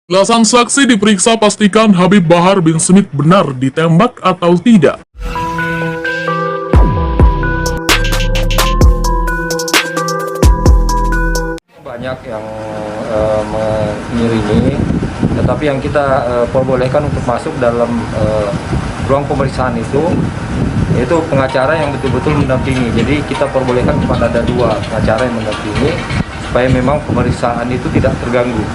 Belasan saksi diperiksa pastikan Habib Bahar bin Smith benar ditembak atau tidak. Banyak yang mengiringi, tetapi yang kita perbolehkan untuk masuk dalam ruang pemeriksaan itu yaitu pengacara yang betul-betul mendampingi. Jadi kita perbolehkan cuma ada 2 pengacara yang mendampingi supaya memang pemeriksaan itu tidak terganggu.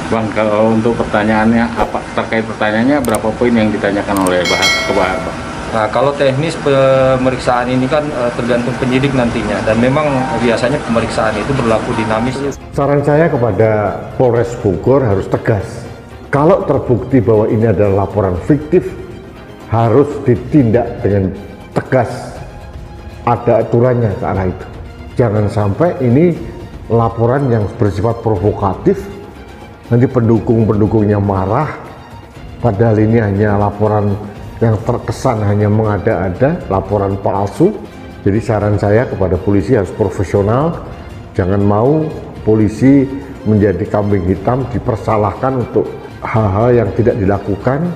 Bang, kalau untuk pertanyaannya, apa terkait pertanyaannya, berapa poin yang ditanyakan oleh Bahar, Bang? Nah, kalau teknis pemeriksaan ini kan tergantung penyidik nantinya, dan memang biasanya pemeriksaan itu berlaku dinamis. Saran saya kepada Polres Bogor harus tegas. Kalau terbukti bahwa ini adalah laporan fiktif, harus ditindak dengan tegas. Ada aturannya ke arah itu. Jangan sampai ini laporan yang bersifat provokatif, nanti pendukung-pendukungnya marah, padahal ini hanya laporan yang terkesan hanya mengada-ada, laporan palsu. Jadi saran saya kepada polisi harus profesional, jangan mau polisi menjadi kambing hitam, dipersalahkan untuk hal-hal yang tidak dilakukan,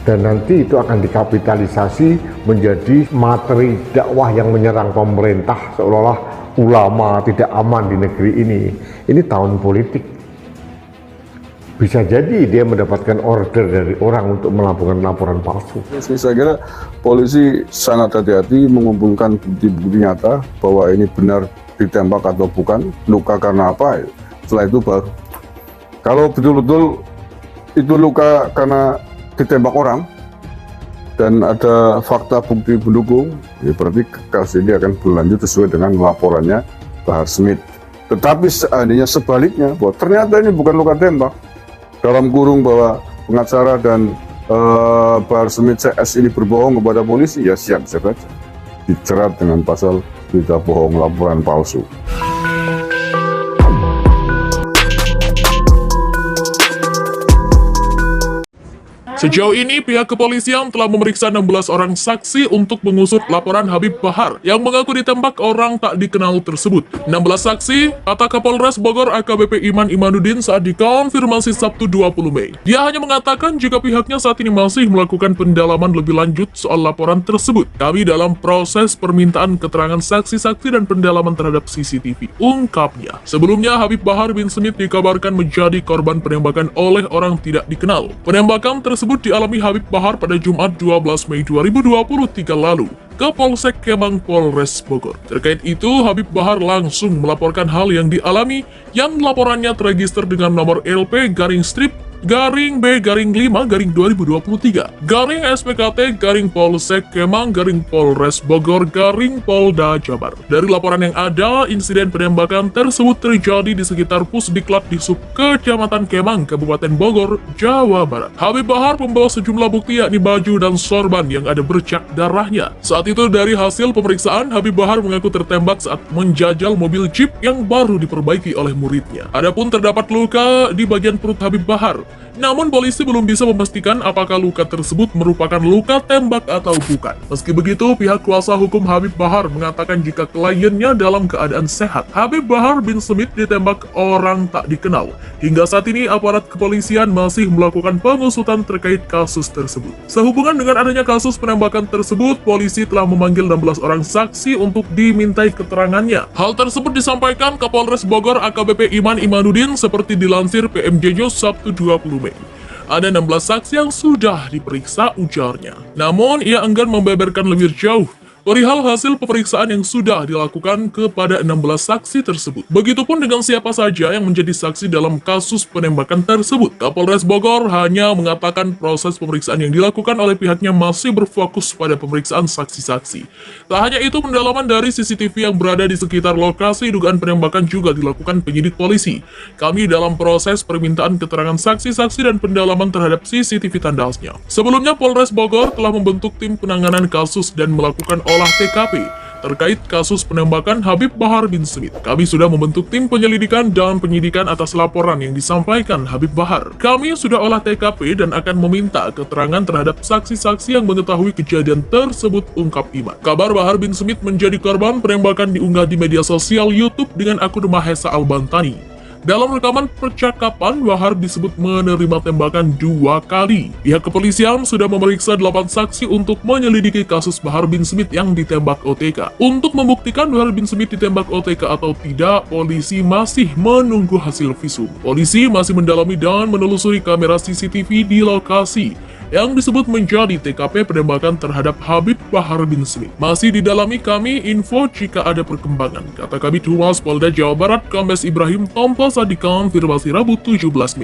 dan nanti itu akan dikapitalisasi menjadi materi dakwah yang menyerang pemerintah, seolah-olah ulama tidak aman di negeri ini. Ini tahun politik. Bisa jadi dia mendapatkan order dari orang untuk melakukan laporan palsu. Saya kira polisi sangat hati-hati mengumpulkan bukti-bukti nyata bahwa ini benar ditembak atau bukan, luka karena apa, setelah itu baru. Kalau betul-betul itu luka karena ditembak orang dan ada fakta bukti pendukung, ya berarti kasus ini akan berlanjut sesuai dengan laporannya Bahar Smith. Tetapi seandainya sebaliknya, bahwa ternyata ini bukan luka tembak, dalam kurung bahwa pengacara dan Bahar Smith CS ini berbohong kepada polisi, ya siap-siap saja dijerat dengan pasal berita bohong, laporan palsu. Sejauh ini, pihak kepolisian telah memeriksa 16 orang saksi untuk mengusut laporan Habib Bahar yang mengaku ditembak orang tak dikenal tersebut. 16 saksi, kata Kapolres Bogor AKBP Iman Imanuddin saat dikonfirmasi Sabtu 20 Mei. Dia hanya mengatakan jika pihaknya saat ini masih melakukan pendalaman lebih lanjut soal laporan tersebut. Kami dalam proses permintaan keterangan saksi-saksi dan pendalaman terhadap CCTV, ungkapnya. Sebelumnya, Habib Bahar bin Smith dikabarkan menjadi korban penembakan oleh orang tidak dikenal. Penembakan tersebut dialami Habib Bahar pada Jumat 12 Mei 2023 lalu ke Polsek Kemang Polres Bogor. Terkait itu, Habib Bahar langsung melaporkan hal yang dialami yang laporannya terregister dengan nomor LP garing strip garing B garing 5 garing 2023 garing SPKT garing Polsek Kemang garing Polres Bogor garing Polda Jabar. Dari laporan yang ada, insiden penembakan tersebut terjadi di sekitar Pusdiklat di Sub Kecamatan Kemang, Kabupaten Bogor, Jawa Barat. Habib Bahar membawa sejumlah bukti yakni baju dan sorban yang ada bercak darahnya. Saat itu dari hasil pemeriksaan, Habib Bahar mengaku tertembak saat menjajal mobil Jeep yang baru diperbaiki oleh muridnya. Adapun terdapat luka di bagian perut Habib Bahar. Namun polisi belum bisa memastikan apakah luka tersebut merupakan luka tembak atau bukan. Meski begitu, pihak kuasa hukum Habib Bahar mengatakan jika kliennya dalam keadaan sehat. Habib Bahar bin Smith ditembak orang tak dikenal. Hingga saat ini aparat kepolisian masih melakukan pengusutan terkait kasus tersebut. Sehubungan dengan adanya kasus penembakan tersebut, polisi telah memanggil 16 orang saksi untuk dimintai keterangannya. Hal tersebut disampaikan Kapolres Bogor AKBP Iman Imanuddin seperti dilansir PMJ News Sabtu 20 Mei. Ada 16 saksi yang sudah diperiksa, ujarnya. Namun, ia enggan membeberkan lebih jauh perihal hasil pemeriksaan yang sudah dilakukan kepada 16 saksi tersebut. Begitupun dengan siapa saja yang menjadi saksi dalam kasus penembakan tersebut. Kapolres Bogor hanya mengatakan proses pemeriksaan yang dilakukan oleh pihaknya masih berfokus pada pemeriksaan saksi-saksi. Tak hanya itu, pendalaman dari CCTV yang berada di sekitar lokasi dugaan penembakan juga dilakukan penyidik polisi. Kami dalam proses permintaan keterangan saksi-saksi dan pendalaman terhadap CCTV tandasnya. Sebelumnya, Polres Bogor telah membentuk tim penanganan kasus dan melakukan olah TKP terkait kasus penembakan Habib Bahar bin Smith. Kami sudah membentuk tim penyelidikan dan penyidikan atas laporan yang disampaikan Habib Bahar. Kami sudah olah TKP dan akan meminta keterangan terhadap saksi-saksi yang mengetahui kejadian tersebut, ungkap Iman. Kabar Bahar bin Smith menjadi korban penembakan diunggah di media sosial YouTube dengan akun Mahesa Albantani. Dalam rekaman percakapan, Bahar disebut menerima tembakan 2 kali. Pihak kepolisian sudah memeriksa 8 saksi untuk menyelidiki kasus Bahar bin Smith yang ditembak OTK. Untuk membuktikan Bahar bin Smith ditembak OTK atau tidak, polisi masih menunggu hasil visum. Polisi masih mendalami dan menelusuri kamera CCTV di lokasi yang disebut menjadi TKP penembakan terhadap Habib Bahar bin Smith. Masih didalami kami info jika ada perkembangan, kata Kabid Humas Polda Jawa Barat Kombes Ibrahim Tompo saat dikonfirmasi Rabu 17 Mei.